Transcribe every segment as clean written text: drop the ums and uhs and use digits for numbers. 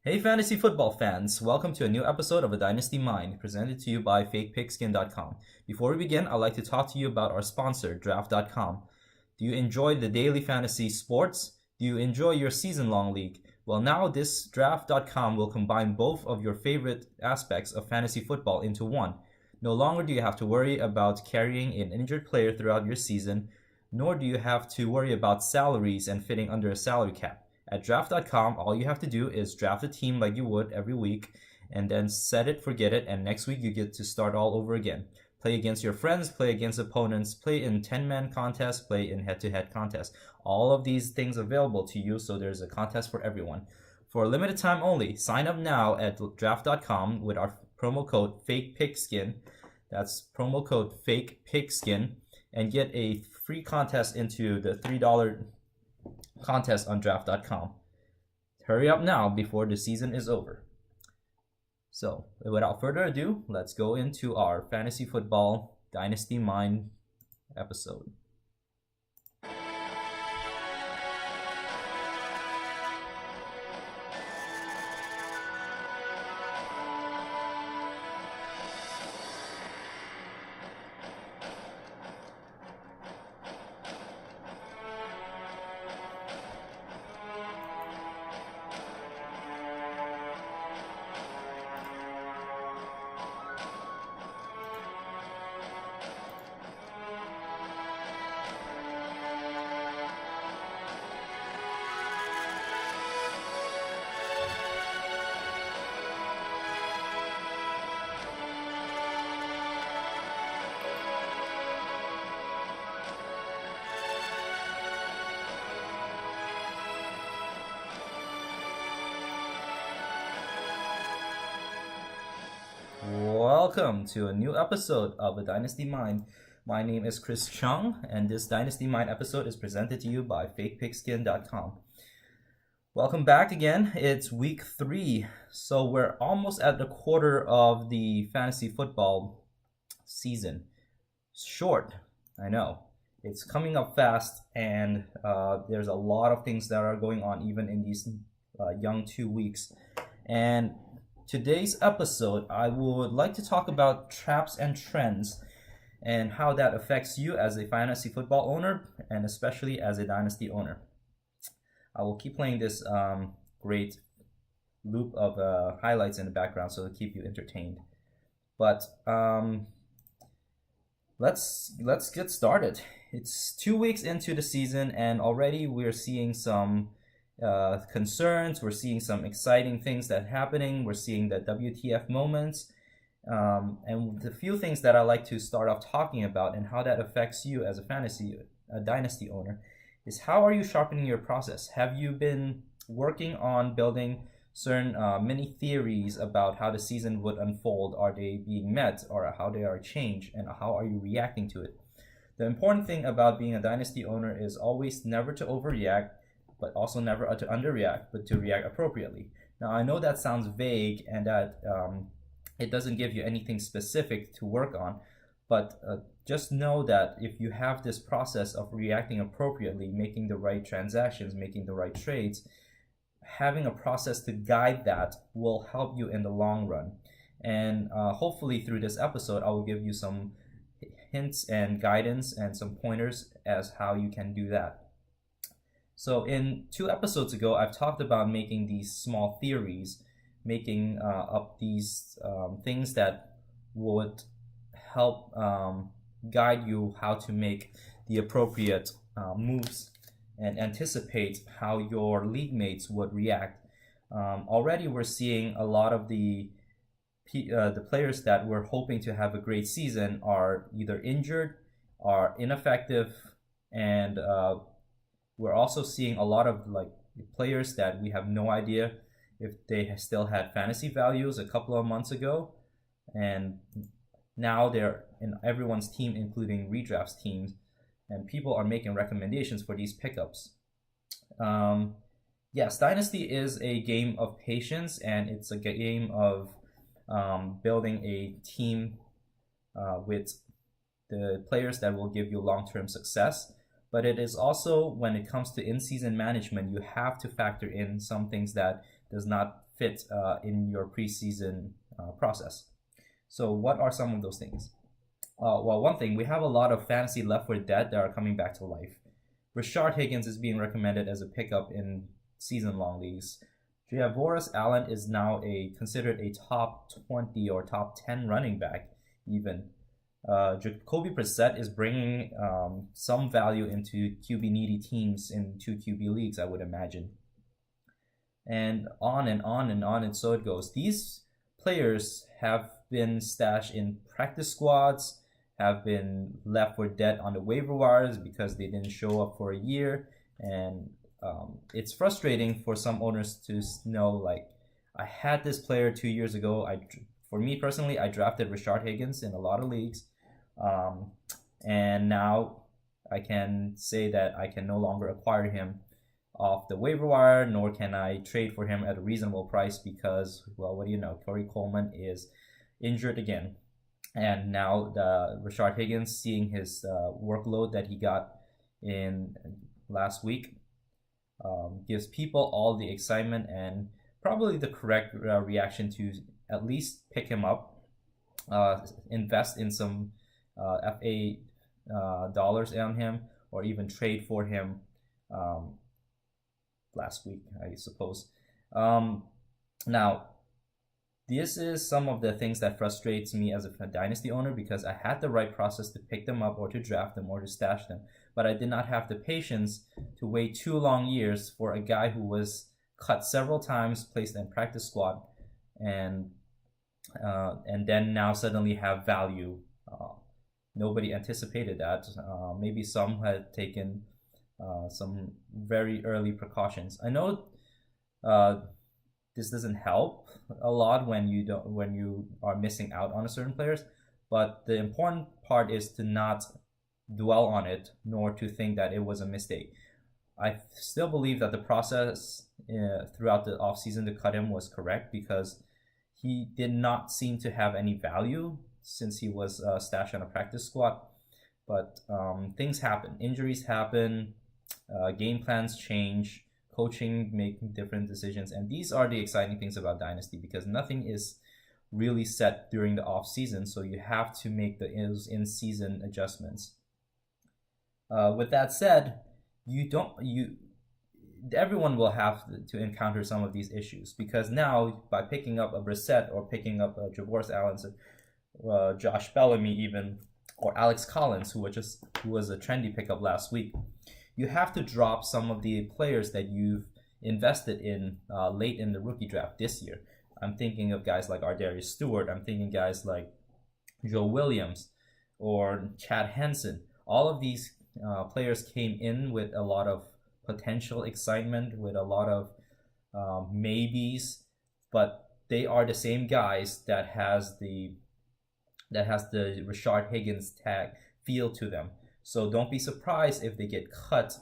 Hey fantasy football fans, welcome to a new episode of A Dynasty Mind, presented to you by FakePigskin.com. Before we begin, I'd like to talk to you about our sponsor, Draft.com. Do you enjoy the daily fantasy sports? Do you enjoy your season-long league? Well, now this Draft.com will combine both of your favorite aspects of fantasy football into one. No longer do you have to worry about carrying an injured player throughout your season, nor do you have to worry about salaries and fitting under a salary cap. At draft.com, all you have to do is draft a team like you would every week and then set it, forget it, and next week you get to start all over again. Play against your friends, play against opponents, play in 10-man contests, play in head-to-head contests. All of these things available to you, so there's a contest for everyone. For a limited time only, sign up now at draft.com with our promo code FAKEPIGSKIN. That's promo code FAKEPIGSKIN and get a free contest into the $3 contest on draft.com. Hurry up now before the season is over. So, without further ado, let's go into our fantasy football Dynasty Mind episode. Welcome to a new episode of A Dynasty Mind. My name is Chris Chung, and this Dynasty Mind episode is presented to you by FakePigskin.com. Welcome back again. It's week 3, so we're almost at the quarter of the fantasy football season. Short, I know. It's coming up fast, and there's a lot of things that are going on even in these young 2 weeks. And today's episode, I would like to talk about traps and trends and how that affects you as a fantasy football owner and especially as a dynasty owner. I will keep playing this great loop of highlights in the background so to keep you entertained. But let's get started. It's 2 weeks into the season and already we're seeing some concerns. We're seeing some exciting things that are happening. We're seeing the WTF moments. And the few things that I like to start off talking about and how that affects you as a dynasty owner is how are you sharpening your process? Have you been working on building certain mini theories about how the season would unfold? Are they being met or how they are changed and how are you reacting to it? The important thing about being a dynasty owner is always never to overreact, but also never to underreact, but to react appropriately. Now, I know that sounds vague and that it doesn't give you anything specific to work on, but just know that if you have this process of reacting appropriately, making the right transactions, making the right trades, having a process to guide that will help you in the long run. And hopefully through this episode, I will give you some hints and guidance and some pointers as how you can do that. So in 2 episodes ago, I've talked about making these small theories, making up these things that would help guide you how to make the appropriate moves and anticipate how your league mates would react. Already we're seeing a lot of the players that we're hoping to have a great season are either injured, are ineffective, and we're also seeing a lot of players that we have no idea if they still had fantasy values a couple of months ago, and now they're in everyone's team, including redrafts teams, and people are making recommendations for these pickups. Yes, Dynasty is a game of patience, and it's a game of building a team with the players that will give you long-term success. But it is also, when it comes to in-season management, you have to factor in some things that does not fit in your preseason process. So what are some of those things? Well, one thing, we have a lot of fantasy left for dead that are coming back to life. Rashard Higgins is being recommended as a pickup in season-long leagues. Javoris Allen is now considered a top 20 or top 10 running back even. Jacoby Brissett is bringing some value into QB needy teams in 2 QB leagues, I would imagine. And on and on and on, and so it goes. These players have been stashed in practice squads, have been left for dead on the waiver wires because they didn't show up for a year. And it's frustrating for some owners to know, like, I had this player 2 years ago. For me personally, I drafted Rashard Higgins in a lot of leagues. And now I can say that I can no longer acquire him off the waiver wire, nor can I trade for him at a reasonable price because, well, what do you know? Corey Coleman is injured again. And now Rashard Higgins, seeing his workload that he got in last week, gives people all the excitement and probably the correct reaction to at least pick him up, invest in some FA dollars on him, or even trade for him last week, I suppose. Now, this is some of the things that frustrates me as a dynasty owner because I had the right process to pick them up or to draft them or to stash them, but I did not have the patience to wait 2 long years for a guy who was cut several times, placed in practice squad, and then now suddenly have value. Nobody anticipated that. Maybe some had taken some very early precautions. I know this doesn't help a lot when you are missing out on a certain players, but the important part is to not dwell on it nor to think that it was a mistake. I still believe that the process throughout the offseason to cut him was correct because he did not seem to have any value since he was stashed on a practice squad. But things happen, injuries happen, game plans change, coaching making different decisions, and these are the exciting things about Dynasty because nothing is really set during the off season, so you have to make the in-season adjustments. With that said, everyone will have to encounter some of these issues because now by picking up a Brissett or picking up a Javoris Allen, Josh Bellamy even, or Alex Collins, who was a trendy pickup last week, you have to drop some of the players that you've invested in late in the rookie draft this year. I'm thinking of guys like Ardarius Stewart. I'm thinking guys like Joe Williams or Chad Henson. All of these players came in with a lot of potential excitement, with a lot of maybes, but they are the same guys that has the Rashard Higgins tag feel to them. So don't be surprised if they get cut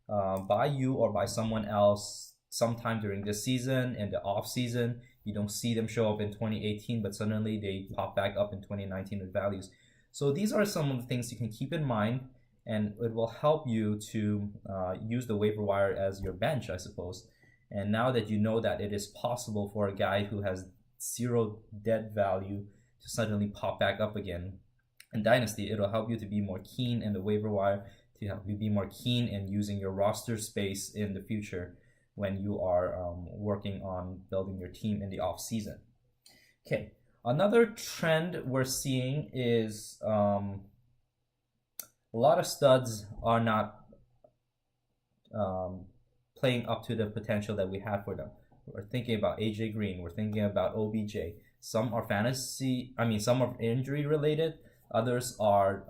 by you or by someone else sometime during this season, in the off season. You don't see them show up in 2018, but suddenly they pop back up in 2019 with values. So these are some of the things you can keep in mind, and it will help you to use the waiver wire as your bench, I suppose. And now that you know that it is possible for a guy who has 0 dead value to suddenly pop back up again in Dynasty, it'll help you to be more keen in the waiver wire, to help you be more keen in using your roster space in the future when you are working on building your team in the off season. Okay, another trend we're seeing is a lot of studs are not playing up to the potential that we had for them. We're thinking about AJ Green. We're thinking about OBJ. Some are some are injury related. Others are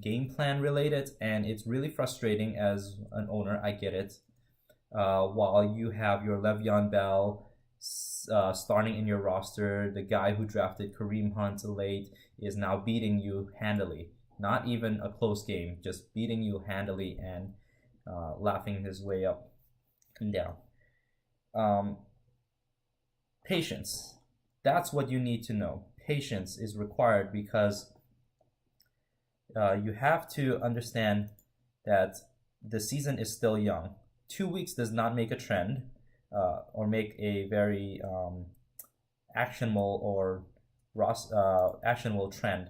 game plan related, and it's really frustrating as an owner. I get it. While you have your Le'Veon Bell starting in your roster, the guy who drafted Kareem Hunt late is now beating you handily. Not even a close game, just beating you handily and laughing his way up and down. Patience. That's what you need to know. Patience is required because you have to understand that the season is still young. 2 weeks does not make a trend. or make a very actionable or actionable trend.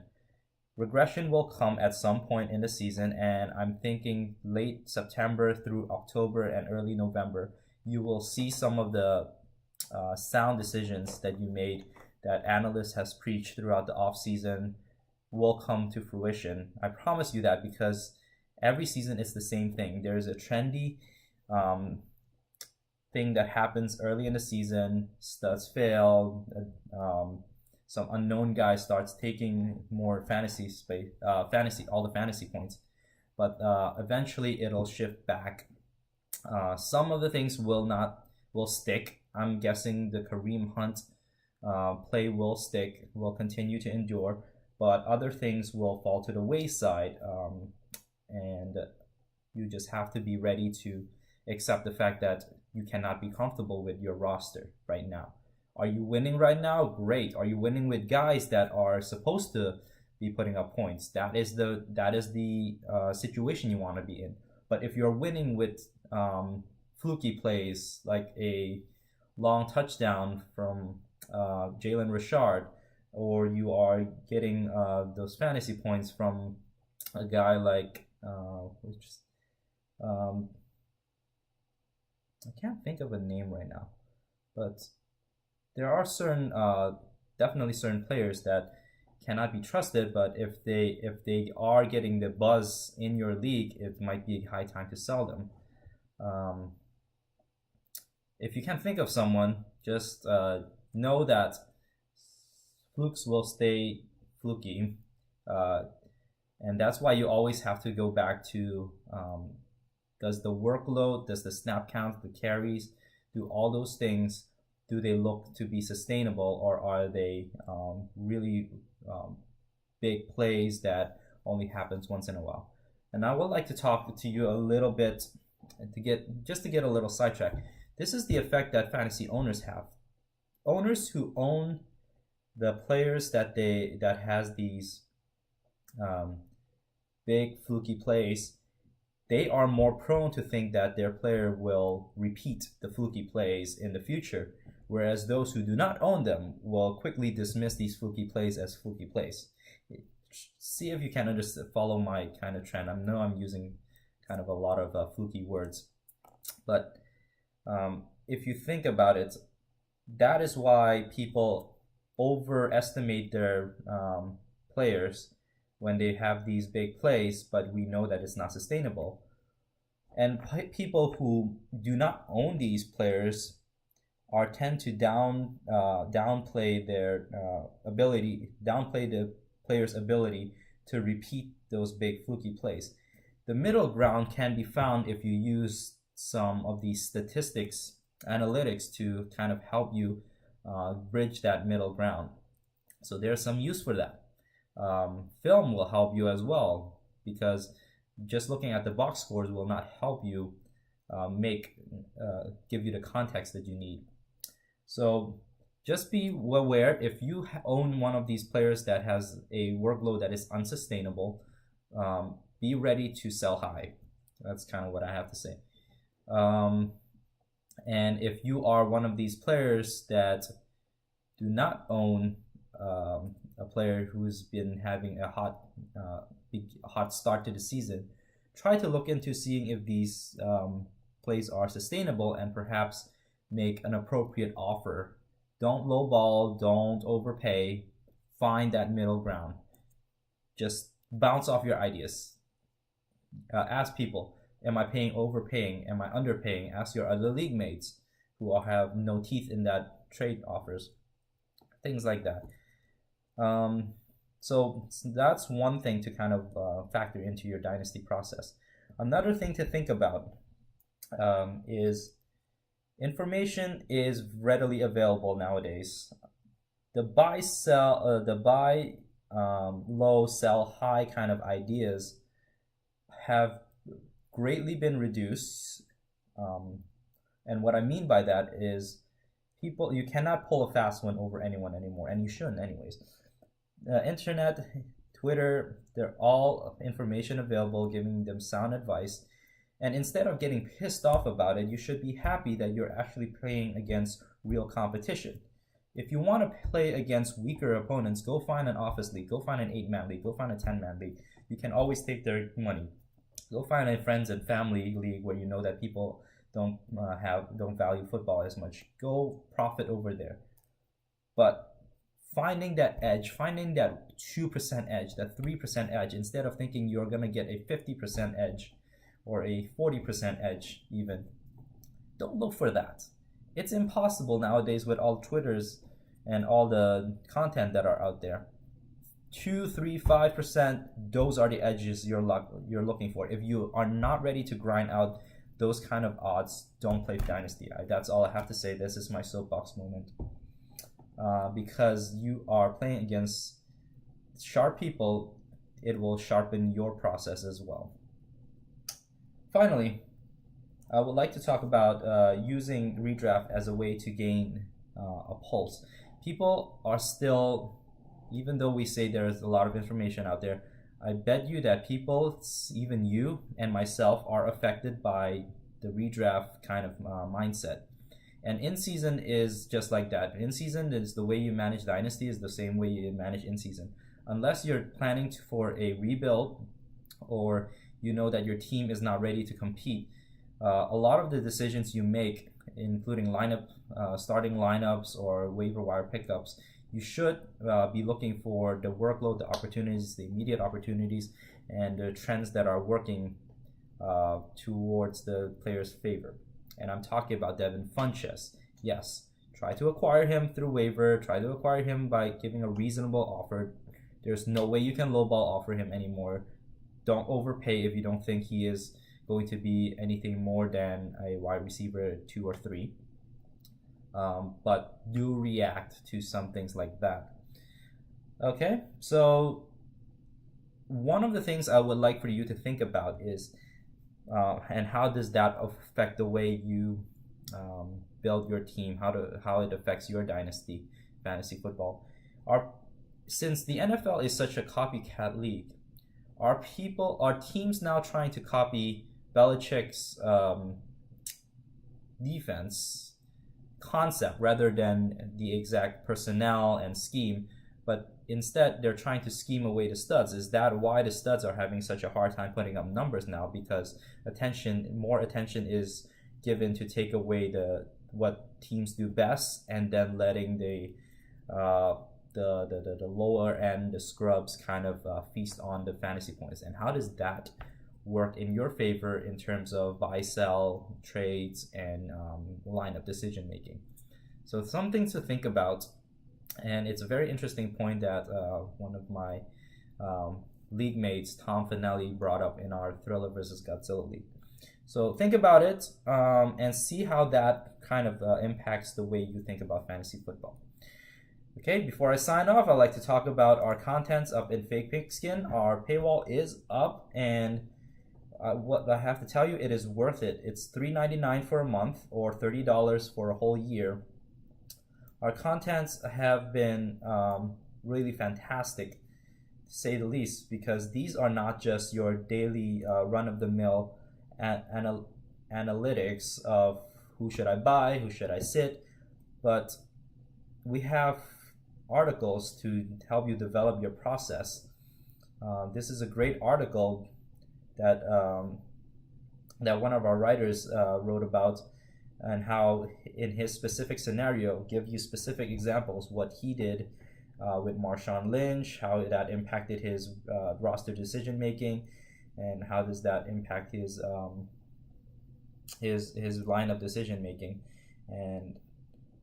Regression will come at some point in the season, and I'm thinking late September through October and early November, you will see some of the sound decisions that you made, that analysts has preached throughout the off season, will come to fruition. I promise you that, because every season is the same thing. There is a trendy um, thing that happens early in the season, studs fail, some unknown guy starts taking more fantasy space, all the fantasy points, but eventually it'll shift back. Some of the things will stick. I'm guessing the Kareem Hunt play will stick, will continue to endure, but other things will fall to the wayside, and you just have to be ready to accept the fact that you cannot be comfortable with your roster right now. Are you winning right now? Great. Are you winning with guys that are supposed to be putting up points? That is the situation you want to be in. But if you're winning with fluky plays like a long touchdown from Jalen Richard, or you are getting those fantasy points from a guy like I can't think of a name right now, but there are definitely certain players that cannot be trusted. But if they are getting the buzz in your league, it might be a high time to sell them. Um, if you can't think of someone, just know that flukes will stay fluky, uh, and that's why you always have to go back to does the workload, does the snap count, the carries, do all those things, do they look to be sustainable, or are they really big plays that only happens once in a while? And I would like to talk to you a little bit to get a little sidetracked. This is the effect that fantasy owners have. Owners who own the players that has these big fluky plays, they are more prone to think that their player will repeat the fluky plays in the future, whereas those who do not own them will quickly dismiss these fluky plays as fluky plays. See if you can follow my kind of trend. I know I'm using kind of a lot of fluky words, but if you think about it, that is why people overestimate their players when they have these big plays, but we know that it's not sustainable. And people who do not own these players tend to downplay their downplay the player's ability to repeat those big fluky plays. The middle ground can be found if you use some of these statistics, analytics, to kind of help you bridge that middle ground. So there's some use for that. Film will help you as well, because just looking at the box scores will not help you give you the context that you need. So just be aware, if you own one of these players that has a workload that is unsustainable, be ready to sell high. That's kind of what I have to say. And if you are one of these players that do not own a player who's been having a hot start to the season, try to look into seeing if these plays are sustainable, and perhaps make an appropriate offer. Don't lowball, don't overpay. Find that middle ground. Just bounce off your ideas. Ask people, am I overpaying? Am I underpaying? Ask your other league mates who have no teeth in that trade offers. Things like that. So that's one thing to kind of factor into your dynasty process. Another thing to think about is information is readily available nowadays. The buy low, sell high kind of ideas have greatly been reduced. And what I mean by that is, you cannot pull a fast one over anyone anymore, and you shouldn't anyways. Internet, Twitter, they're all information available, giving them sound advice. And instead of getting pissed off about it, you should be happy that you're actually playing against real competition. If you want to play against weaker opponents, go find an office league, go find an 8-man league, go find a 10-man league. You can always take their money. Go find a friends and family league where you know that people don't value football as much. Go profit over there. But finding that edge, finding that 2% edge, that 3% edge, instead of thinking you're going to get a 50% edge or a 40% edge even, don't look for that. It's impossible nowadays with all Twitters and all the content that are out there. 2, 3, 5%, those are the edges you're looking for. If you are not ready to grind out those kind of odds, don't play Dynasty. That's all I have to say. This is my soapbox moment. Because you are playing against sharp people, it will sharpen your process as well. Finally, I would like to talk about using redraft as a way to gain a pulse. People are still, even though we say there's a lot of information out there, I bet you that people, even you and myself, are affected by the redraft kind of mindset. And in-season is just like that. In-season is the way you manage Dynasty is the same way you manage in-season. Unless you're planning for a rebuild or you know that your team is not ready to compete, a lot of the decisions you make, including starting lineups or waiver wire pickups, you should be looking for the workload, the opportunities, the immediate opportunities, and the trends that are working towards the player's favor. And I'm talking about Devin Funchess. Yes, try to acquire him through waiver. Try to acquire him by giving a reasonable offer. There's no way you can lowball offer him anymore. Don't overpay if you don't think he is going to be anything more than a wide receiver 2 or 3. But do react to some things like that. Okay, so one of the things I would like for you to think about is and how does that affect the way you build your team, how it affects your dynasty fantasy football. Since the NFL is such a copycat league, are teams now trying to copy Belichick's defense concept rather than the exact personnel and scheme, but instead they're trying to scheme away the studs? Is that why the studs are having such a hard time putting up numbers now? Because more attention is given to take away what teams do best, and then letting the lower end, the scrubs, kind of feast on the fantasy points. And how does that work in your favor in terms of buy, sell, trades, and lineup decision making? So something to think about. And it's a very interesting point that one of my league mates, Tom Finelli, brought up in our Thriller versus Godzilla league. So think about it and see how that kind of impacts the way you think about fantasy football. Okay, before I sign off, I'd like to talk about our contents up in Fake Pigskin. Our paywall is up, and what I have to tell you, it is worth it. It's $3.99 for a month or $30 for a whole year. Our contents have been really fantastic, to say the least, because these are not just your daily run-of-the-mill analytics of who should I buy, who should I sit, but we have articles to help you develop your process. This is a great article that one of our writers wrote about, and how in his specific scenario give you specific examples what he did with Marshawn Lynch, how that impacted his roster decision making, and how does that impact his lineup decision making. And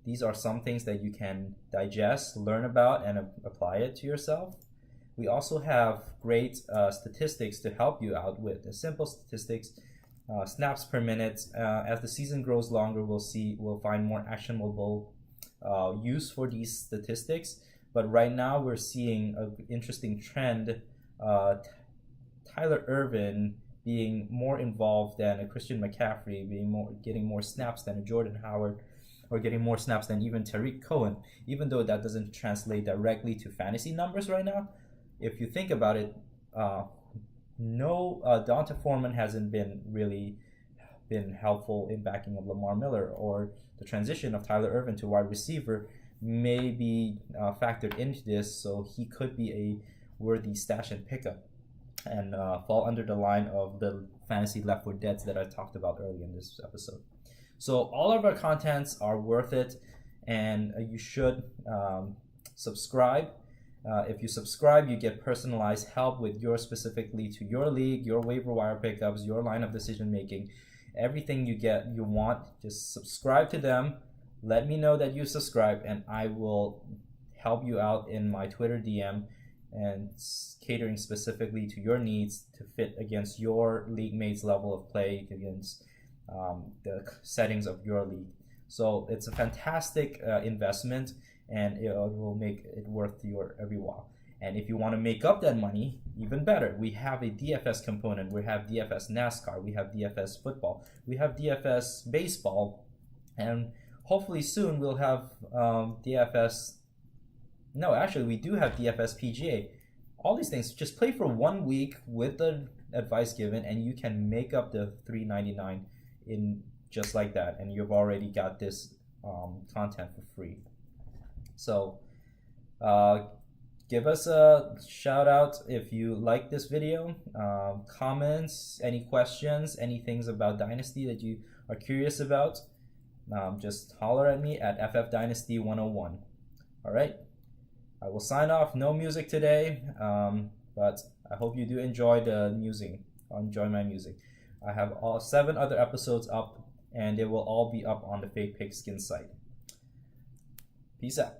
these are some things that you can digest, learn about, and apply it to yourself. We also have great statistics to help you out with the simple statistics. Snaps per minute. As the season grows longer, we'll find more actionable use for these statistics. But right now, we're seeing an interesting trend. Tyler Ervin being more involved than a Christian McCaffrey, getting more snaps than a Jordan Howard, or getting more snaps than even Tariq Cohen. Even though that doesn't translate directly to fantasy numbers right now, if you think about it. No, Donta Foreman hasn't been really been helpful in backing up Lamar Miller, or the transition of Tyler Ervin to wide receiver may be factored into this, so he could be a worthy stash and pickup and fall under the line of the fantasy left for deads that I talked about earlier in this episode. So all of our contents are worth it, and you should subscribe. If you subscribe, you get personalized help with your specifically to your league, your waiver wire pickups, your line of decision making. Everything you want, just subscribe to them. Let me know that you subscribe, and I will help you out in my Twitter DM and catering specifically to your needs to fit against your league mate's level of play, against the settings of your league. So it's a fantastic investment, and it will make it worth your every while. And if you want to make up that money, even better. We have a DFS component. We have DFS NASCAR. We have DFS football. We have DFS baseball. And hopefully soon we'll have DFS. No, actually, we do have DFS PGA. All these things. Just play for 1 week with the advice given, and you can make up the $3.99 in just like that. And you've already got this content for free. So give us a shout out if you like this video. Comments, any questions, any things about Dynasty that you are curious about, just holler at me at FF Dynasty 101. All right, I will sign off. No music today, but I hope you do enjoy the music. Enjoy my music. I have all 7 other episodes up, and they will all be up on the Fake Pigskin site. Peace out.